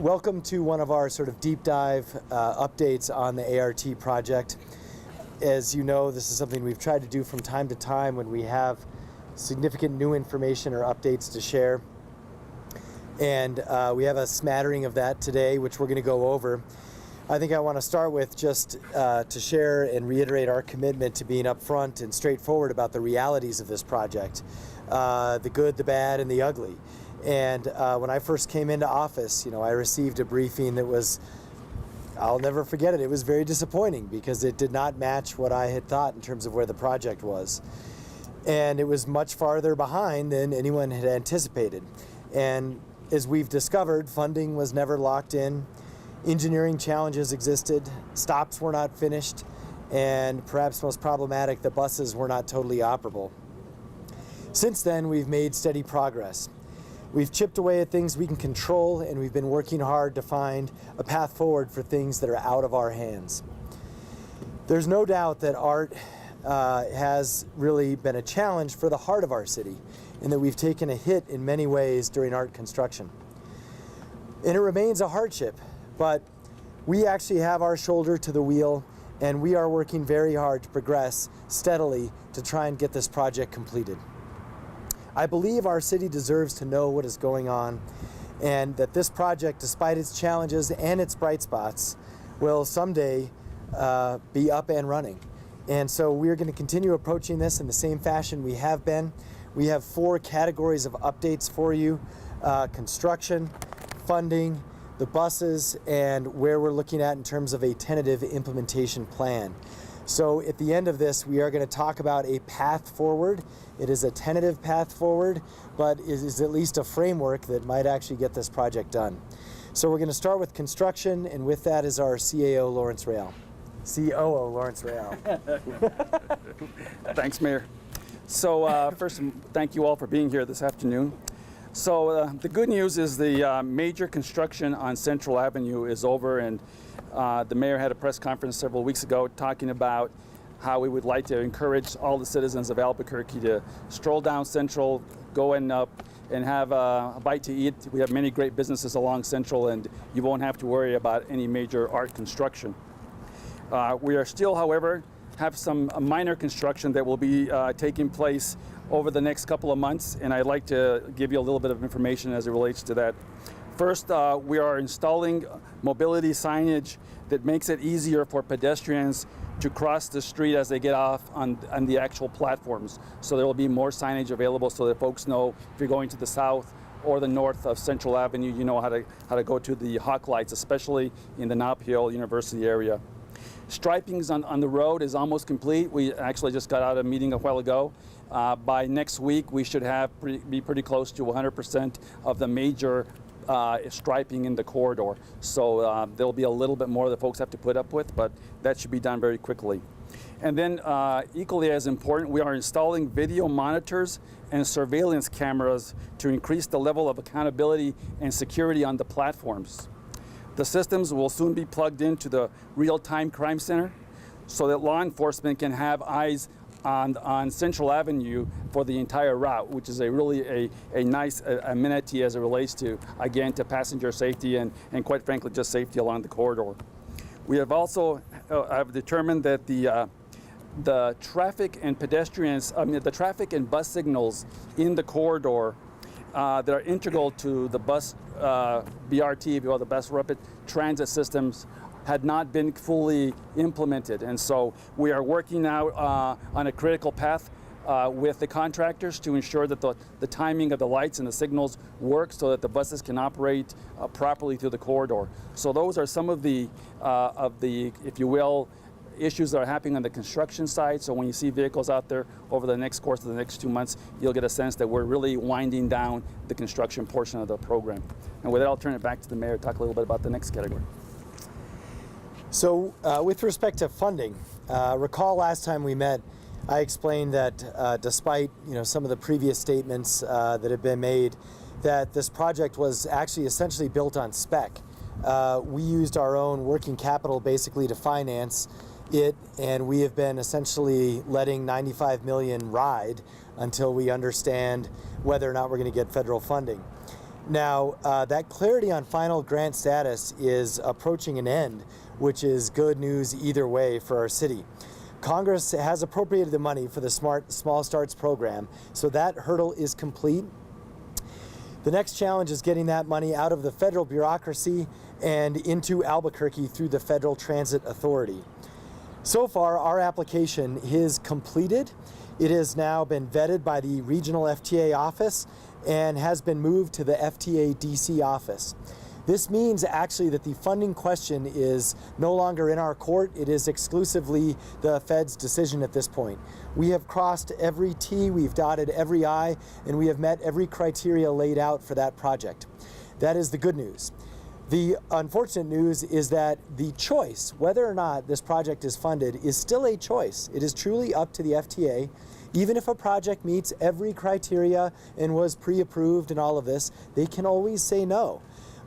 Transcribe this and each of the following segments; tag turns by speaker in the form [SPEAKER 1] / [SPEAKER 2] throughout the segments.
[SPEAKER 1] Welcome to one of our sort of deep dive updates on the ART project. As you know, this is something we've tried to do from time to time when we have significant new information or updates to share. And we have a smattering of that today, which we're going to go over. I think I want to start with just to share and reiterate our commitment to being upfront and straightforward about the realities of this project, the good, the bad, and the ugly. And when I first came into office, I received a briefing that was, I'll never forget it. It was very disappointing because it did not match what I had thought in terms of where the project was. And it was much farther behind than anyone had anticipated. And as we've discovered, funding was never locked in. Engineering challenges existed. Stops were not finished. And perhaps most problematic, the buses were not totally operable. Since then, we've made steady progress. We've chipped away at things we can control, and we've been working hard to find a path forward for things that are out of our hands. There's no doubt that art has really been a challenge for the heart of our city, and that we've taken a hit in many ways during art construction. And it remains a hardship, but we actually have our shoulder to the wheel, and we are working very hard to progress steadily to try and get this project completed. I believe our city deserves to know what is going on, and that this project, despite its challenges and its bright spots, will someday be up and running. And so we're going to continue approaching this in the same fashion we have been. We have 4 categories of updates for you: construction, funding, the buses, and where we're looking at in terms of a tentative implementation plan. So at the end of this, we are going to talk about a path forward. It is a tentative path forward, but it is at least a framework that might actually get this project done. So we're going to start with construction, and with that is our COO, Lawrence Rael.
[SPEAKER 2] Thanks, Mayor. So first, thank you all for being here this afternoon. So the good news is the major construction on Central Avenue is over, and the mayor had a press conference several weeks ago talking about how we would like to encourage all the citizens of Albuquerque to stroll down Central, go and have a bite to eat. We have many great businesses along Central, and you won't have to worry about any major art construction. We are still, however, have some minor construction that will be taking place over the next couple of months, and I'd like to give you a little bit of information as it relates to that. First, we are installing mobility signage that makes it easier for pedestrians to cross the street as they get off on the actual platforms. So there will be more signage available so that folks know if you're going to the south or the north of Central Avenue, you know how to go to the hawk lights, especially in the Nob Hill University area. Stripings on the road is almost complete. We actually just got out of a meeting a while ago. By next week, we should be pretty close to 100% of the major striping in the corridor. So there'll be a little bit more that folks have to put up with, but that should be done very quickly. And then equally as important, we are installing video monitors and surveillance cameras to increase the level of accountability and security on the platforms. The systems will soon be plugged into the real-time crime center so that law enforcement can have eyes on Central Avenue for the entire route, which is really a nice amenity as it relates to, again, to passenger safety and quite frankly, just safety along the corridor. We have also have determined that the traffic and the traffic and bus signals in the corridor that are integral to the bus BRT, if you will, the bus rapid transit systems, had not been fully implemented. And so we are working now on a critical path with the contractors to ensure that the timing of the lights and the signals work so that the buses can operate properly through the corridor. So those are some of the if you will, issues that are happening on the construction side. So when you see vehicles out there over the next course of the next 2 months, you'll get a sense that we're really winding down the construction portion of the program. And with that, I'll turn it back to the mayor to talk a little bit about the next category.
[SPEAKER 1] So with respect to funding, recall last time we met, I explained that despite some of the previous statements that have been made, that this project was actually essentially built on spec. We used our own working capital basically to finance it, and we have been essentially letting 95 million ride until we understand whether or not we're going to get federal funding. Now, that clarity on final grant status is approaching an end, which is good news either way for our city. Congress has appropriated the money for the Smart Small Starts program, so that hurdle is complete. The next challenge is getting that money out of the federal bureaucracy and into Albuquerque through the Federal Transit Authority. So far, our application is completed. It has now been vetted by the regional FTA office and has been moved to the FTA DC office. This means actually that the funding question is no longer in our court. It is exclusively the Fed's decision at this point. We have crossed every T, we've dotted every I, and we have met every criteria laid out for that project. That is the good news. The unfortunate news is that the choice, whether or not this project is funded, is still a choice. It is truly up to the FTA. Even if a project meets every criteria and was pre-approved and all of this, they can always say no.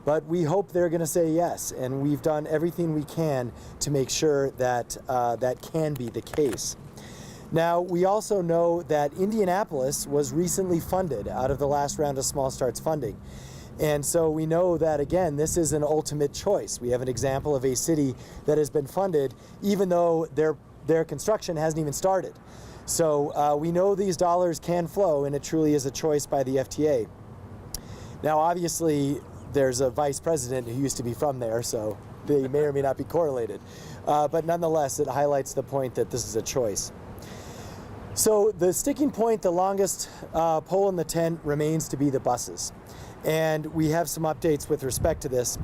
[SPEAKER 1] But we hope they're going to say yes, and we've done everything we can to make sure that that can be the case. Now, we also know that Indianapolis was recently funded out of the last round of Small Starts funding. And so we know that, again, this is an ultimate choice. We have an example of a city that has been funded even though their construction hasn't even started. So we know these dollars can flow, and it truly is a choice by the FTA. Now, obviously, there's a vice president who used to be from there, so they may or may not be correlated. But nonetheless, it highlights the point that this is a choice. So the sticking point, the longest pole in the tent, remains to be the buses. And we have some updates with respect to this.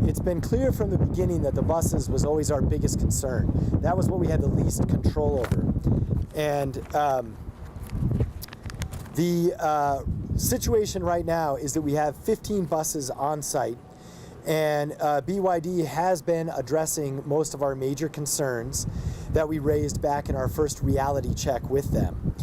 [SPEAKER 1] It's been clear from the beginning that the buses was always our biggest concern. That was what we had the least control over. And the situation right now is that we have 15 buses on site, and BYD has been addressing most of our major concerns that we raised back in our first reality check with them.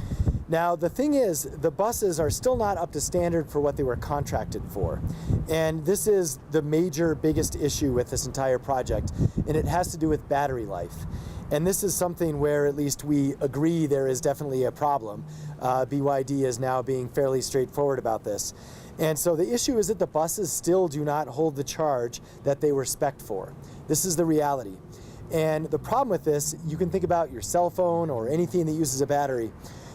[SPEAKER 1] Now, the thing is, the buses are still not up to standard for what they were contracted for. And this is the major, biggest issue with this entire project, and it has to do with battery life. And this is something where at least we agree there is definitely a problem. BYD is now being fairly straightforward about this. And so the issue is that the buses still do not hold the charge that they were spec'd for. This is the reality. And the problem with this, you can think about your cell phone or anything that uses a battery.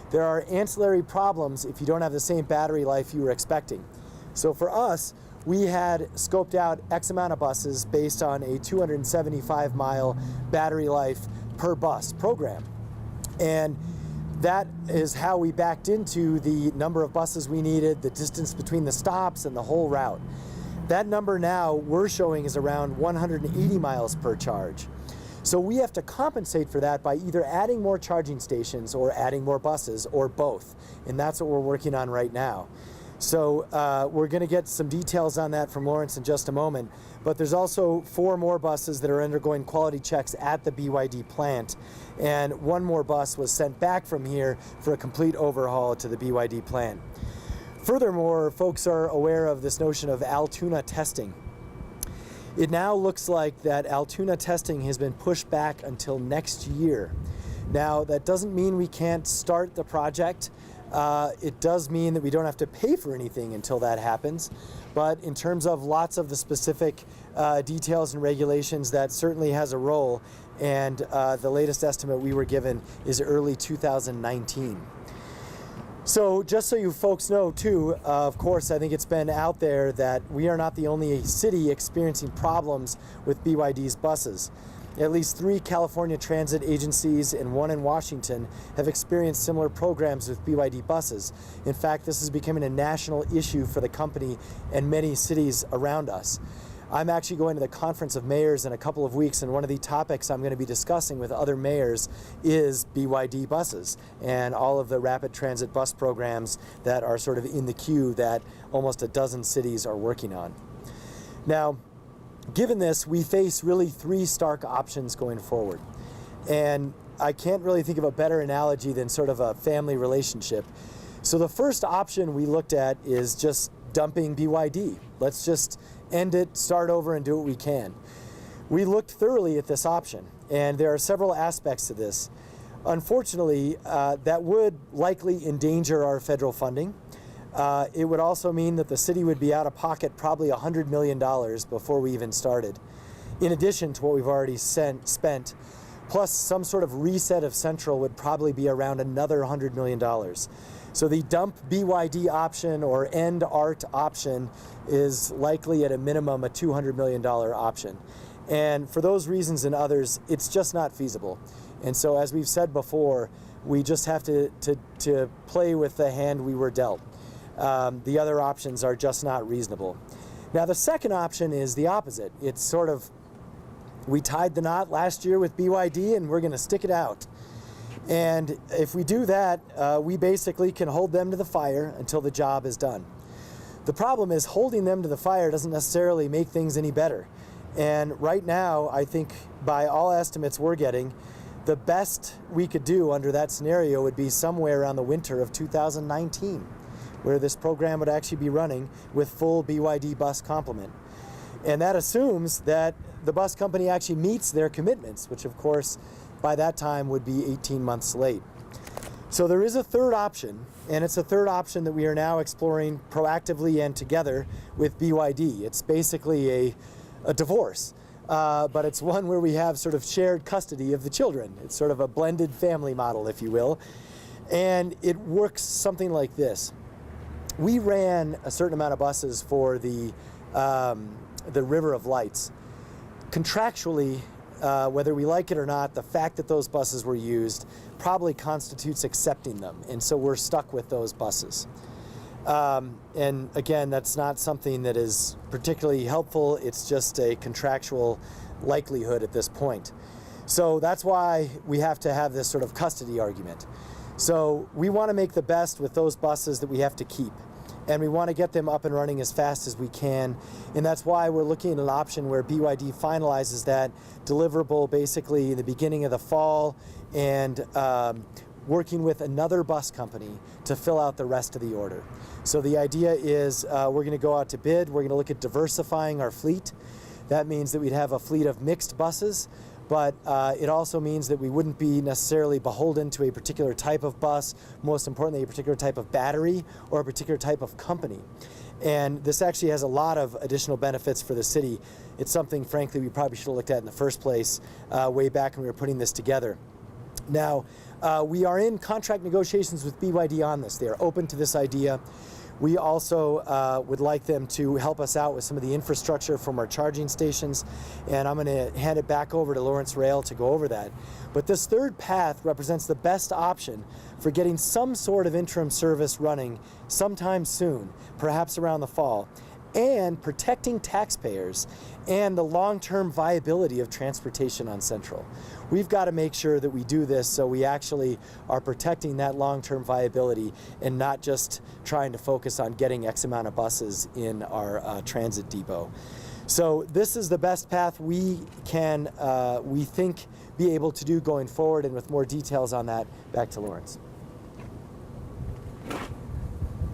[SPEAKER 1] There are ancillary problems if you don't have the same battery life you were expecting. So for us, we had scoped out X amount of buses based on a 275-mile battery life per bus program. And that is how we backed into the number of buses we needed, the distance between the stops, and the whole route. That number now we're showing is around 180 miles per charge. So we have to compensate for that by either adding more charging stations or adding more buses, or both. And that's what we're working on right now. So we're going to get some details on that from Lawrence in just a moment. But there's also 4 more buses that are undergoing quality checks at the BYD plant. And 1 more bus was sent back from here for a complete overhaul to the BYD plant. Furthermore, folks are aware of this notion of Altoona testing. It now looks like that Altoona testing has been pushed back until next year. Now, that doesn't mean we can't start the project. It does mean that we don't have to pay for anything until that happens. But in terms of lots of the specific details and regulations, that certainly has a role. And the latest estimate we were given is early 2019. So just so you folks know too, of course, I think it's been out there that we are not the only city experiencing problems with BYD's buses. At least 3 California transit agencies and 1 in Washington have experienced similar programs with BYD buses. In fact, this is becoming a national issue for the company and many cities around us. I'm actually going to the Conference of Mayors in a couple of weeks, and one of the topics I'm going to be discussing with other mayors is BYD buses and all of the rapid transit bus programs that are sort of in the queue that almost a dozen cities are working on. Now, given this, we face really 3 stark options going forward. And I can't really think of a better analogy than sort of a family relationship. So the first option we looked at is just dumping BYD. Let's just end it, start over, and do what we can. We looked thoroughly at this option, and there are several aspects to this. Unfortunately, that would likely endanger our federal funding. It would also mean that the city would be out of pocket probably $100 million before we even started, in addition to what we've already spent. Plus some sort of reset of Central would probably be around another $100 million. So the dump BYD option or end ART option is likely at a minimum a $200 million option. And for those reasons and others, it's just not feasible. And so as we've said before, we just have to play with the hand we were dealt. The other options are just not reasonable. Now the second option is the opposite. It's sort of, we tied the knot last year with BYD and we're going to stick it out. And if we do that, we basically can hold them to the fire until the job is done. The problem is holding them to the fire doesn't necessarily make things any better. And right now, I think by all estimates we're getting, the best we could do under that scenario would be somewhere around the winter of 2019, where this program would actually be running with full BYD bus complement. And that assumes that the bus company actually meets their commitments, which of course by that time would be 18 months late. So there is a third option, and it's a third option that we are now exploring proactively and together with BYD. It's basically a divorce, but it's one where we have sort of shared custody of the children. It's sort of a blended family model, if you will. And it works something like this. We ran a certain amount of buses for the River of Lights. Contractually, whether we like it or not, the fact that those buses were used probably constitutes accepting them, and so we're stuck with those buses. And again, that's not something that is particularly helpful. It's just a contractual likelihood at this point. So that's why we have to have this sort of custody argument. So we want to make the best with those buses that we have to keep, and we want to get them up and running as fast as we can. And that's why we're looking at an option where BYD finalizes that deliverable basically in the beginning of the fall, and working with another bus company to fill out the rest of the order. So the idea is we're going to go out to bid. We're going to look at diversifying our fleet. That means that we'd have a fleet of mixed buses, but it also means that we wouldn't be necessarily beholden to a particular type of bus, most importantly, a particular type of battery or a particular type of company. And this actually has a lot of additional benefits for the city. It's something, frankly, we probably should have looked at in the first place way back when we were putting this together. Now, we are in contract negotiations with BYD on this. They are open to this idea. We also would like them to help us out with some of the infrastructure from our charging stations, and I'm going to hand it back over to Lawrence Rael to go over that. But this third path represents the best option for getting some sort of interim service running sometime soon, perhaps around the fall, and protecting taxpayers and the long-term viability of transportation on Central. We've got to make sure that we do this so we actually are protecting that long-term viability and not just trying to focus on getting X amount of buses in our transit depot. So this is the best path we can, we think, be able to do going forward, and with more details on that, back to Lawrence.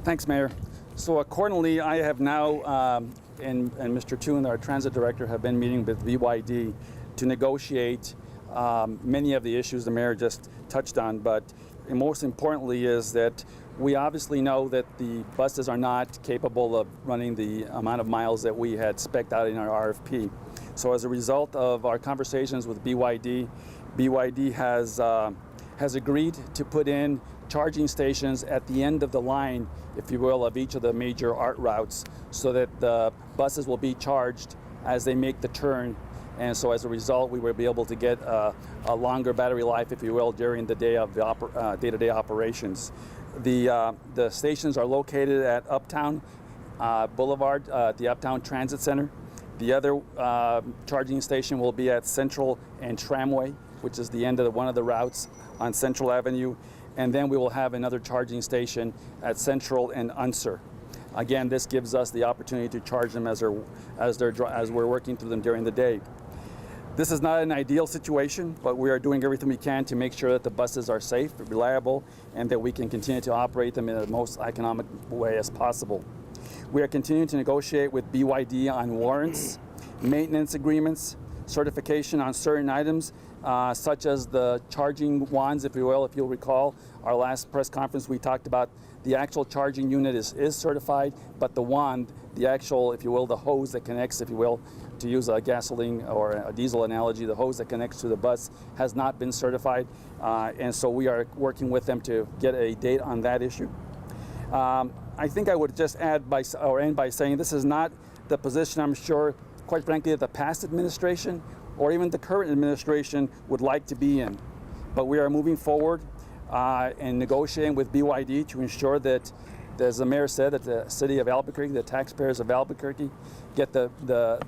[SPEAKER 2] Thanks, Mayor. So accordingly, I have now, and Mr. Toon, our transit director, have been meeting with BYD to negotiate many of the issues the mayor just touched on, but most importantly is that we obviously know that the buses are not capable of running the amount of miles that we had spec'd out in our RFP. So as a result of our conversations with BYD, BYD has agreed to put in charging stations at the end of the line, if you will, of each of the major ART routes, so that the buses will be charged as they make the turn. And so as a result, we will be able to get a longer battery life, if you will, during the day of the day-to-day operations. The stations are located at Uptown Boulevard, the Uptown Transit Center. The other charging station will be at Central and Tramway, which is the end of one of the routes on Central Avenue. And then we will have another charging station at Central and Unser. Again, this gives us the opportunity to charge them as we're working through them during the day. This is not an ideal situation, but we are doing everything we can to make sure that the buses are safe, reliable, and that we can continue to operate them in the most economic way as possible. We are continuing to negotiate with BYD on warrants, maintenance agreements, certification on certain items, such as the charging wands, if you will. If you'll recall, our last press conference, we talked about the actual charging unit is certified, but the wand, the actual, if you will, the hose that connects, if you will, to use a gasoline or a diesel analogy, the hose that connects to the bus has not been certified. And so we are working with them to get a date on that issue. I think I would just end by saying this is not the position, I'm sure, quite frankly, that the past administration or even the current administration would like to be in. But we are moving forward and negotiating with BYD to ensure that, as the mayor said, that the city of Albuquerque, the taxpayers of Albuquerque, get their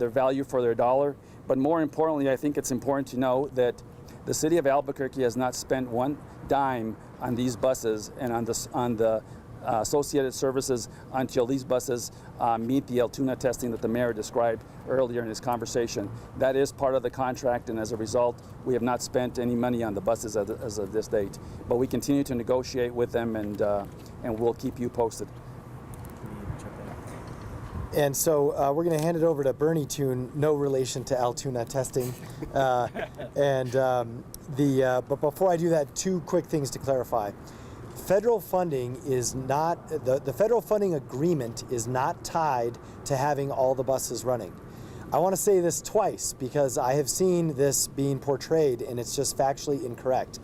[SPEAKER 2] value for their dollar. But more importantly, I think it's important to know that the city of Albuquerque has not spent one dime on these buses and on the associated services until these buses meet the Altoona testing that the mayor described earlier in his conversation. That is part of the contract, and as a result, we have not spent any money on the buses as of this date. But we continue to negotiate with them, and we'll keep you posted.
[SPEAKER 1] And so we're going to hand it over to Bernie Toon, no relation to Altoona testing. But before I do that, two quick things to clarify. Federal funding is not, the federal funding agreement is not tied to having all the buses running. I want to say this twice because I have seen this being portrayed and it's just factually incorrect.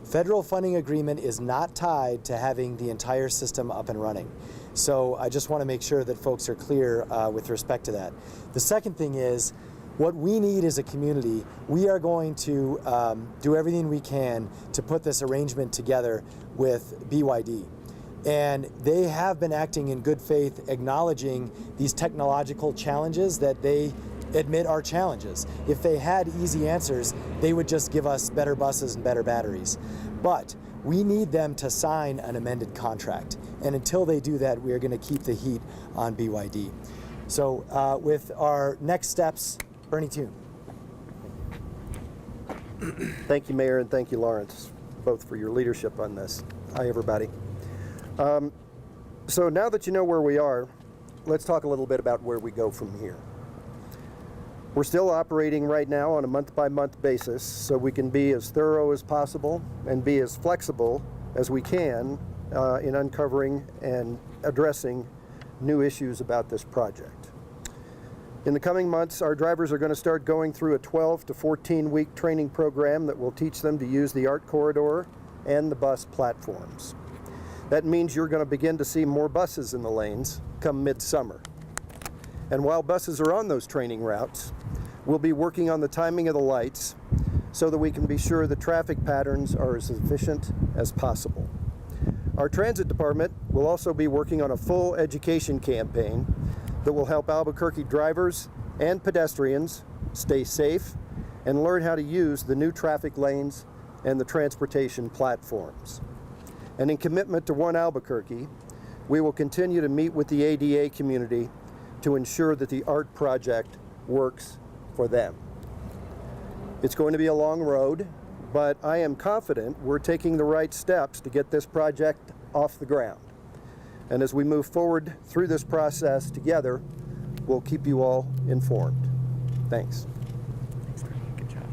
[SPEAKER 1] Federal funding agreement is not tied to having the entire system up and running. So I just want to make sure that folks are clear with respect to that. The second thing is, what we need as a community, we are going to do everything we can to put this arrangement together with BYD. And they have been acting in good faith, acknowledging these technological challenges that they admit are challenges. If they had easy answers, they would just give us better buses and better batteries. But we need them to sign an amended contract. And until they do that, we are going to keep the heat on BYD. So with our next steps, Bernie Toon.
[SPEAKER 3] Thank you, Mayor, and thank you, Lawrence, both for your leadership on this. Hi, everybody. So now that you know where we are, let's talk a little bit about where we go from here. We're still operating right now on a month-by-month basis, so we can be as thorough as possible and be as flexible as we can in uncovering and addressing new issues about this project. In the coming months, our drivers are going to start going through a 12 to 14-week training program that will teach them to use the ART corridor and the bus platforms. That means you're going to begin to see more buses in the lanes come midsummer. And while buses are on those training routes, we'll be working on the timing of the lights so that we can be sure the traffic patterns are as efficient as possible. Our transit department will also be working on a full education campaign that will help Albuquerque drivers and pedestrians stay safe and learn how to use the new traffic lanes and the transportation platforms. And in commitment to One Albuquerque, we will continue to meet with the ADA community to ensure that the ART project works for them. It's going to be a long road, but I am confident we're taking the right steps to get this project off the ground. And as we move forward through this process together, we'll keep you all informed. Thanks.
[SPEAKER 4] Good job.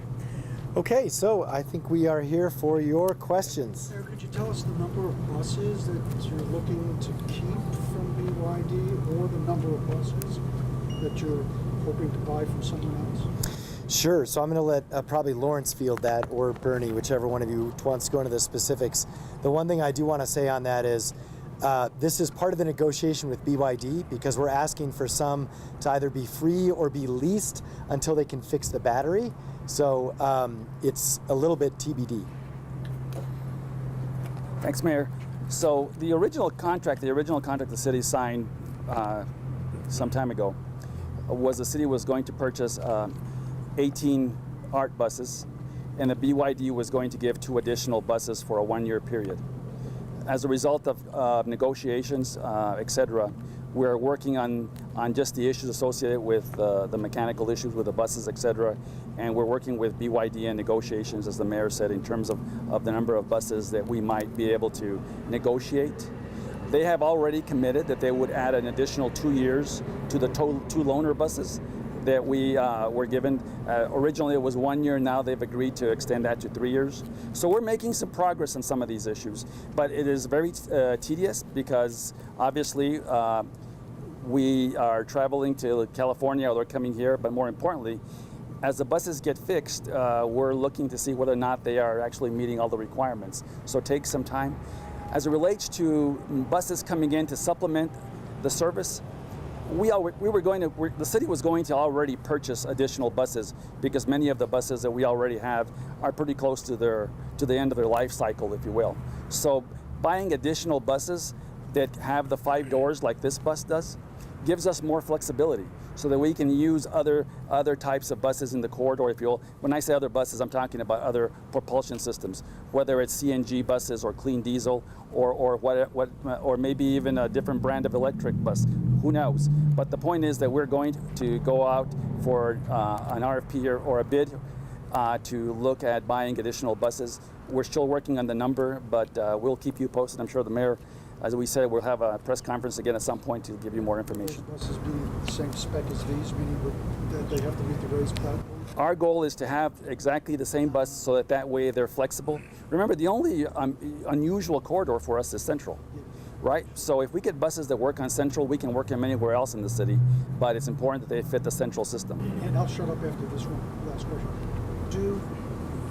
[SPEAKER 1] Okay, so I think we are here for your questions.
[SPEAKER 4] Sir, could you tell us the number of buses that you're looking to keep from BYD or the number of buses that you're hoping to buy from someone else?
[SPEAKER 1] Sure, so I'm going to let probably Lawrence field that, or Bernie, whichever one of you wants to go into the specifics. The one thing I do want to say on that is this is part of the negotiation with BYD because we're asking for some to either be free or be leased until they can fix the battery. So it's a little bit TBD.
[SPEAKER 2] Thanks, Mayor. So the original contract the city signed some time ago was the city was going to purchase 18 ART buses, and the BYD was going to give 2 additional buses for a 1-year period. As a result of negotiations, etc., we're working on just the issues associated with the mechanical issues with the buses, etc., and we're working with BYD in negotiations, as the mayor said, in terms of the number of buses that we might be able to negotiate. They have already committed that they would add an additional 2 years to the total 2 loaner buses. that we were given. Originally it was 1 year, now they've agreed to extend that to 3 years. So we're making some progress on some of these issues, but it is very tedious because obviously we are traveling to California, or they're coming here, but more importantly, as the buses get fixed, we're looking to see whether or not they are actually meeting all the requirements. So it takes some time. As it relates to buses coming in to supplement the service, the city was going to already purchase additional buses because many of the buses that we already have are pretty close to the end of their life cycle, if you will. So buying additional buses that have the 5 doors like this bus does gives us more flexibility so that we can use other types of buses in the corridor, if you will. When I say other buses, I'm talking about other propulsion systems, whether it's CNG buses or clean diesel or maybe even a different brand of electric bus. Who knows? But the point is that we're going to go out for an RFP or a bid to look at buying additional buses. We're still working on the number, but we'll keep you posted. I'm sure the mayor, as we said, we'll have a press conference again at some point to give you more information.
[SPEAKER 4] Those buses be the same spec as these, meaning that they have to meet the raised platform?
[SPEAKER 2] Our goal is to have exactly the same bus so that way they're flexible. Remember, the only unusual corridor for us is Central, right? So if we get buses that work on Central, we can work them anywhere else in the city, but it's important that they fit the Central system.
[SPEAKER 4] And I'll shut up after this one, last question. Do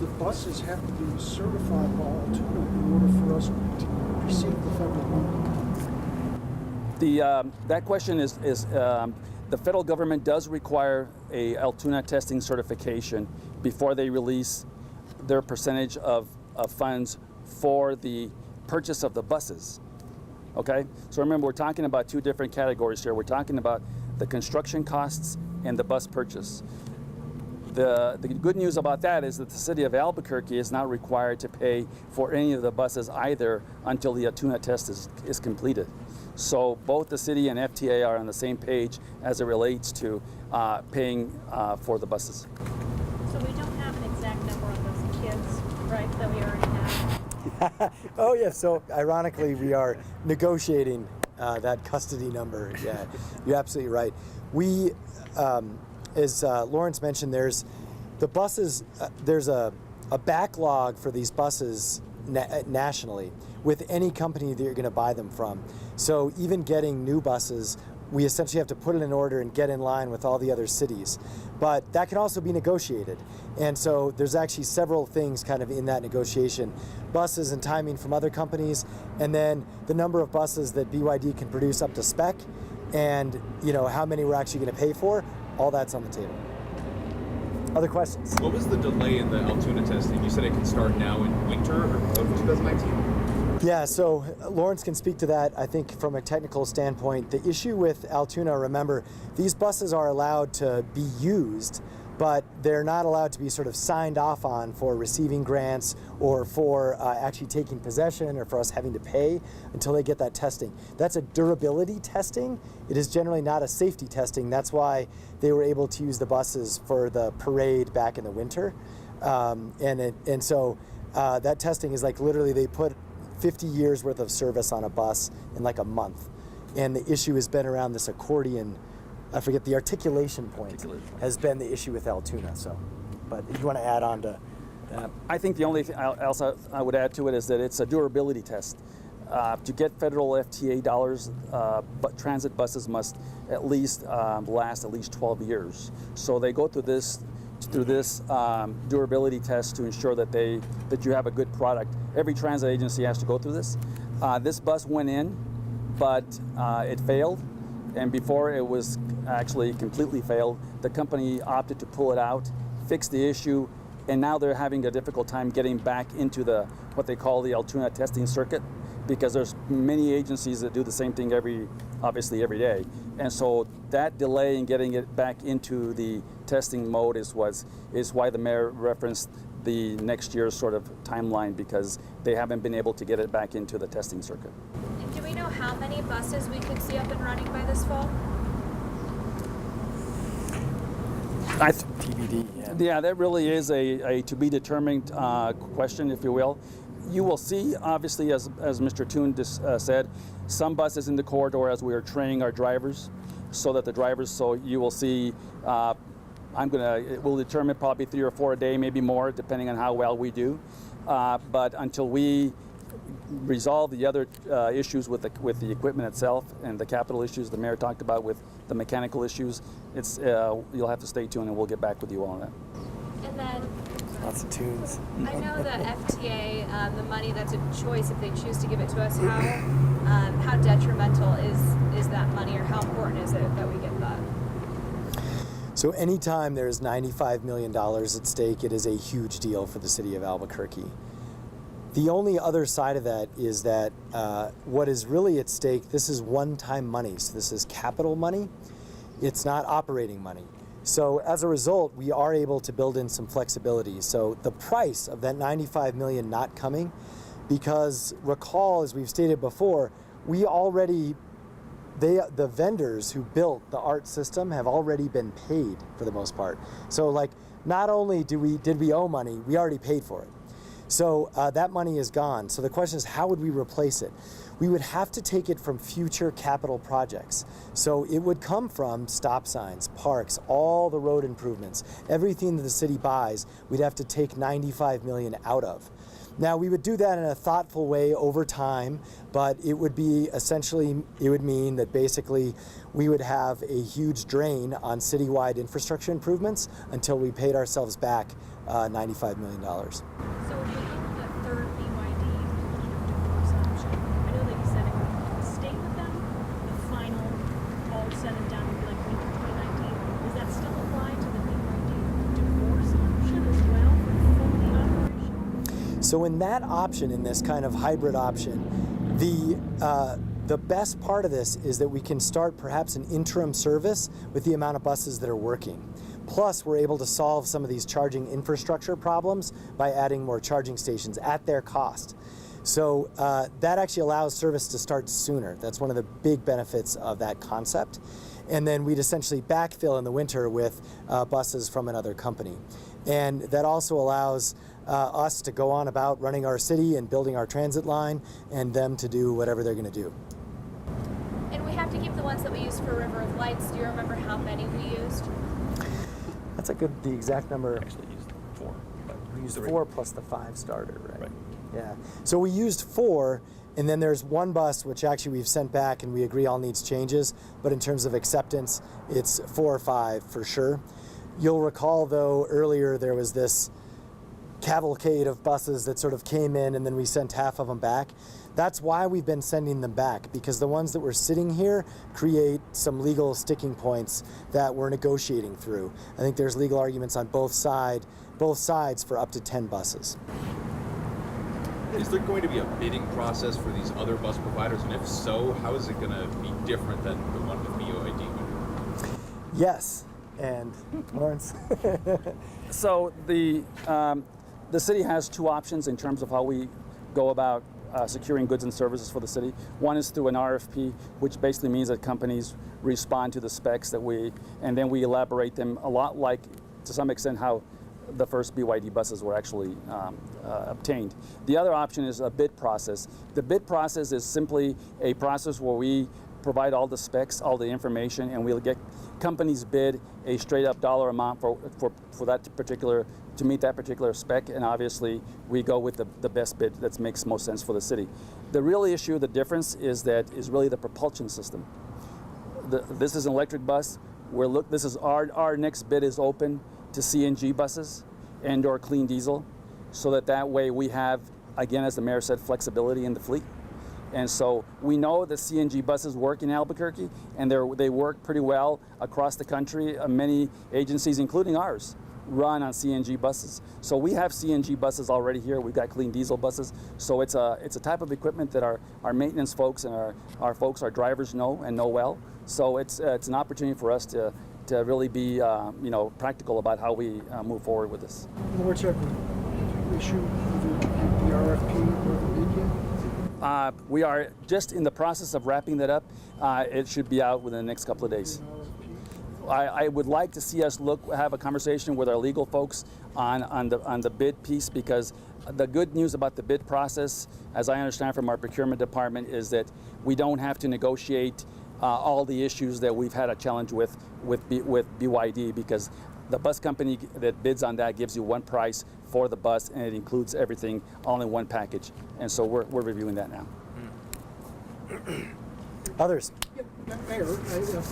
[SPEAKER 4] the buses have to be certified by Altoona in order for us to receive the federal money?
[SPEAKER 2] That question is the federal government does require a Altoona testing certification before they release their percentage of funds for the purchase of the buses. Okay, so remember, we're talking about 2 different categories here. We're talking about the construction costs and the bus purchase. The good news about that is that the city of Albuquerque is not required to pay for any of the buses either until the Altoona test is completed. So both the city and FTA are on the same page as it relates to paying for the buses.
[SPEAKER 5] So we don't have an exact number on those kids, right, that we already have?
[SPEAKER 1] Oh yeah, so ironically we are negotiating that custody number. Yeah, you're absolutely right. We, as Lawrence mentioned, there's the buses, there's a backlog for these buses nationally with any company that you're going to buy them from. So even getting new buses, we essentially have to put it in order and get in line with all the other cities. But that can also be negotiated. And so there's actually several things kind of in that negotiation. Buses and timing from other companies, and then the number of buses that BYD can produce up to spec, and how many we're actually going to pay for. All that's on the table. Other questions?
[SPEAKER 6] What was the delay in the Altoona testing? You said it can start now in winter of 2019?
[SPEAKER 1] Yeah, so Lawrence can speak to that, I think, from a technical standpoint. The issue with Altoona, remember, these buses are allowed to be used, but they're not allowed to be sort of signed off on for receiving grants or for actually taking possession or for us having to pay until they get that testing. That's a durability testing. It is generally not a safety testing. That's why they were able to use the buses for the parade back in the winter. And so that testing is like literally they put 50 years worth of service on a bus in like a month. And the issue has been around this accordion, I forget, the articulation point has been the issue with Altoona. So, but if you want to add on to that.
[SPEAKER 2] I think the only thing else I would add to it is that it's a durability test. To get federal FTA dollars, but transit buses must at least last at least 12 years. So they go through this durability test to ensure that you have a good product. Every transit agency has to go through this. This bus went in, but it failed, and before it was actually completely failed, the company opted to pull it out, fix the issue, and now they're having a difficult time getting back into what they call the Altoona testing circuit, because there's many agencies that do the same thing obviously every day. And so that delay in getting it back into the testing mode is why the mayor referenced the next year's sort of timeline, because they haven't been able to get it back into the testing circuit.
[SPEAKER 5] And do we know how many buses we could see up and running by this fall?
[SPEAKER 1] TBD, yeah.
[SPEAKER 2] Yeah, that really is a to be determined question, if you will. You will see, obviously, as Mr. Toon said, some buses in the corridor as we are training our drivers. so that the drivers, so you will see, it will determine probably 3 or 4 a day, maybe more, depending on how well we do. But until we resolve the other issues with the equipment itself and the capital issues the mayor talked about with the mechanical issues, you'll have to stay tuned and we'll get back with you on that.
[SPEAKER 5] And then
[SPEAKER 1] Lots of tunes.
[SPEAKER 5] I know the FTA, the money, that's a choice if they choose to give it to us. How detrimental is that money, or how important is it that we get that?
[SPEAKER 1] So anytime there's $95 million at stake, it is a huge deal for the city of Albuquerque. The only other side of that is that what is really at stake, this is one-time money. So this is capital money. It's not operating money. So as a result, we are able to build in some flexibility. So the price of that $95 million not coming, because recall, as we've stated before, the vendors who built the art system have already been paid for the most part. So like, not only did we owe money, we already paid for it. So that money is gone. So the question is, how would we replace it? We would have to take it from future capital projects. So it would come from stop signs, parks, all the road improvements, everything that the city buys, we'd have to take $95 million out of. Now we would do that in a thoughtful way over time, but it would be essentially, it would mean that basically we would have a huge drain on citywide infrastructure improvements until we paid ourselves back $95 million.
[SPEAKER 5] So if we go with the third BYD divorce option, I know that you said it would stay with them, the final, all said and done, would be like winter 2019. Does that still apply to the BYD divorce option as well for fully operational?
[SPEAKER 1] So in that option, in this kind of hybrid option, the best part of this is that we can start perhaps an interim service with the amount of buses that are working. Plus, we're able to solve some of these charging infrastructure problems by adding more charging stations at their cost. So that actually allows service to start sooner. That's one of the big benefits of that concept. And then we'd essentially backfill in the winter with buses from another company. And that also allows us to go on about running our city and building our transit line, and them to do whatever they're going to do.
[SPEAKER 5] And we have to keep the ones that we used for River of Lights. Do you remember how many we used?
[SPEAKER 1] That's the exact number.
[SPEAKER 2] Actually used 4.
[SPEAKER 1] We used 4 plus the 5 starter, right? Yeah. So we used 4, and then there's 1 bus which actually we've sent back and we agree all needs changes, but in terms of acceptance, it's 4 or 5 for sure. You'll recall though, earlier there was this cavalcade of buses that sort of came in and then we sent half of them back. That's why we've been sending them back, because the ones that were sitting here create some legal sticking points that we're negotiating through. I think there's legal arguments on both sides for up to 10 buses.
[SPEAKER 6] Is there going to be a bidding process for these other bus providers? And if so, how is it going to be different than the one with BYD?
[SPEAKER 1] Yes, and Lawrence?
[SPEAKER 2] So the city has 2 options in terms of how we go about securing goods and services for the city. One is through an RFP, which basically means that companies respond to the specs and then we elaborate them a lot like, to some extent, how the first BYD buses were actually obtained. The other option is a bid process. The bid process is simply a process where we provide all the specs, all the information, and we'll get companies bid a straight up dollar amount for that particular, to meet that particular spec, and obviously we go with the best bid that makes most sense for the city. The real issue, the difference is really the propulsion system. This is an electric bus. This is our next bid is open to CNG buses and or clean diesel, so that way we have, again, as the mayor said, flexibility in the fleet. And so we know that CNG buses work in Albuquerque, and they work pretty well across the country. Many agencies, including ours, run on CNG buses. So we have CNG buses already here. We've got clean diesel buses. So it's a type of equipment that our maintenance folks and our drivers know and know well. So it's an opportunity for us to really be practical about how we move forward with this.
[SPEAKER 4] Lawrence, have you issued the RFP or the bid yet?
[SPEAKER 2] We are just in the process of wrapping that up. It should be out within the next couple of days. I would like to see us have a conversation with our legal folks on the bid piece, because the good news about the bid process, as I understand from our procurement department, is that we don't have to negotiate all the issues that we've had a challenge with BYD, because the bus company that bids on that gives you one price for the bus, and it includes everything all in one package. And so we're reviewing that now.
[SPEAKER 1] Others?
[SPEAKER 4] Yeah, Mayor,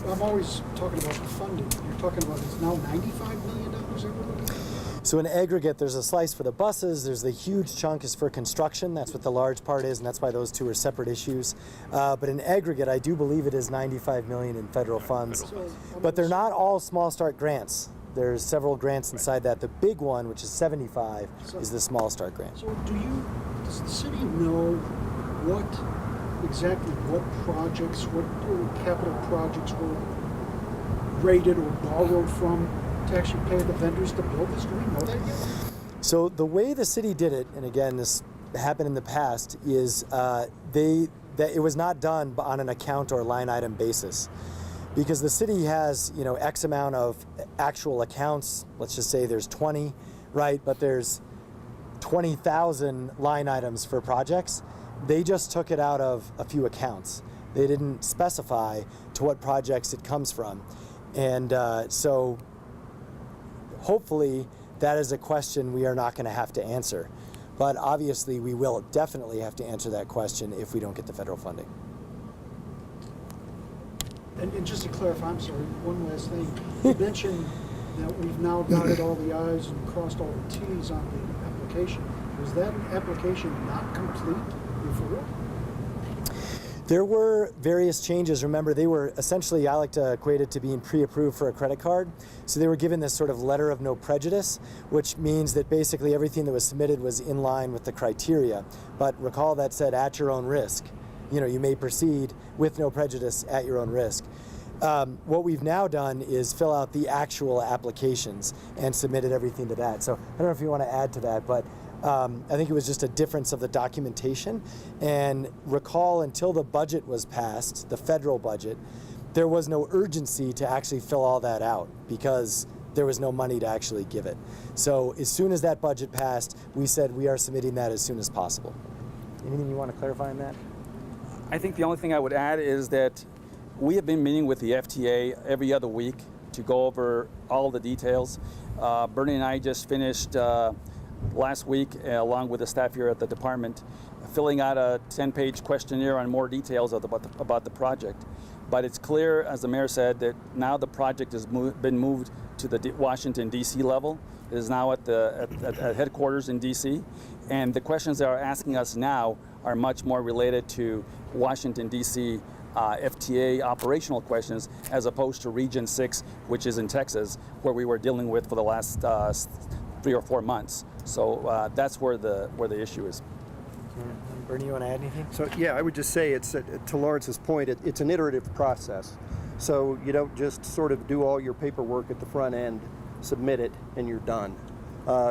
[SPEAKER 4] I'm always talking about the funding. You're talking about it's now $95 million that we're looking at?
[SPEAKER 1] So in aggregate, there's a slice for the buses, there's the huge chunk is for construction, that's what the large part is, and that's why those two are separate issues. But in aggregate, I do believe it is $95 million in federal funds. But they're not all small start grants. There's several grants inside that. The big one, which is 75, is the small start grant.
[SPEAKER 4] So does the city know exactly what projects, what capital projects were rated or borrowed from to actually pay the vendors to build this? Do we know that yet?
[SPEAKER 1] So the way the city did it, and again, this happened in the past, is that it was not done on an account or line item basis. Because the city has, X amount of actual accounts, let's just say there's 20, right? But there's 20,000 line items for projects. They just took it out of a few accounts. They didn't specify to what projects it comes from. And so hopefully that is a question we are not going to have to answer. But obviously we will definitely have to answer that question if we don't get the federal funding.
[SPEAKER 4] And just to clarify, I'm sorry, one last thing. You mentioned that we've now dotted all the I's and crossed all the T's on the application. Was that application not complete before?
[SPEAKER 1] There were various changes. Remember, they were essentially, I like to equate it to being pre-approved for a credit card. So they were given this sort of letter of no prejudice, which means that basically everything that was submitted was in line with the criteria. But recall that said at your own risk. You may proceed with no prejudice at your own risk. What we've now done is fill out the actual applications and submitted everything to that. So I don't know if you want to add to that, but I think it was just a difference of the documentation. And recall, until the budget was passed, the federal budget, there was no urgency to actually fill all that out because there was no money to actually give it. So as soon as that budget passed, we said we are submitting that as soon as possible. Anything you want to clarify on that?
[SPEAKER 2] I think the only thing I would add is that we have been meeting with the FTA every other week to go over all the details. Bernie and I just finished last week, along with the staff here at the department, filling out a 10-page questionnaire on more details about the project. But it's clear, as the mayor said, that now the project has been moved to the Washington, D.C. level. It is now at headquarters in D.C. And the questions they are asking us now are much more related to Washington, D.C. FTA operational questions, as opposed to Region 6, which is in Texas, where we were dealing with for the last 3 or 4 months. So that's where the issue is.
[SPEAKER 1] Bernie, you want to add anything?
[SPEAKER 3] So yeah, I would just say it's to Lawrence's point, it's an iterative process. So you don't just sort of do all your paperwork at the front end, submit it, and you're done.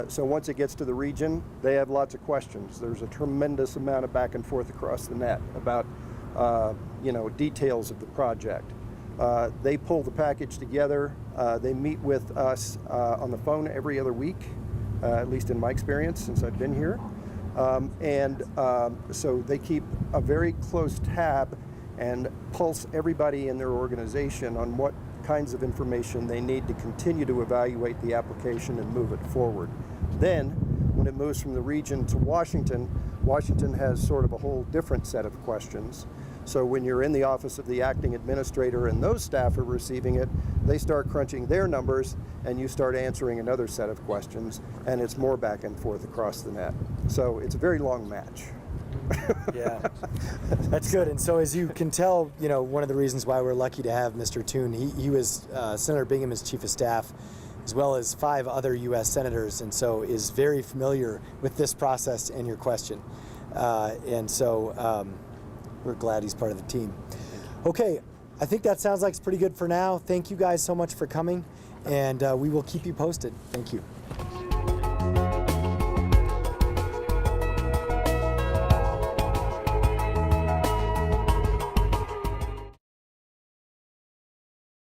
[SPEAKER 3] So once it gets to the region, they have lots of questions. There's a tremendous amount of back and forth across the net about details of the project. They pull the package together. They meet with us on the phone every other week, at least in my experience since I've been here. So they keep a very close tab and pulse everybody in their organization on what kinds of information they need to continue to evaluate the application and move it forward. Then, when it moves from the region to Washington, Washington has sort of a whole different set of questions. So when you're in the office of the acting administrator and those staff are receiving it, they start crunching their numbers and you start answering another set of questions, and it's more back and forth across the net. So it's a very long match.
[SPEAKER 1] Yeah, that's good. And so as you can tell, one of the reasons why we're lucky to have Mr. Toon, he was Senator Bingham's chief of staff, as well as 5 other U.S. senators, and so is very familiar with this process and your question. We're glad he's part of the team. Okay, I think that sounds like it's pretty good for now. Thank you guys so much for coming, and we will keep you posted. Thank you.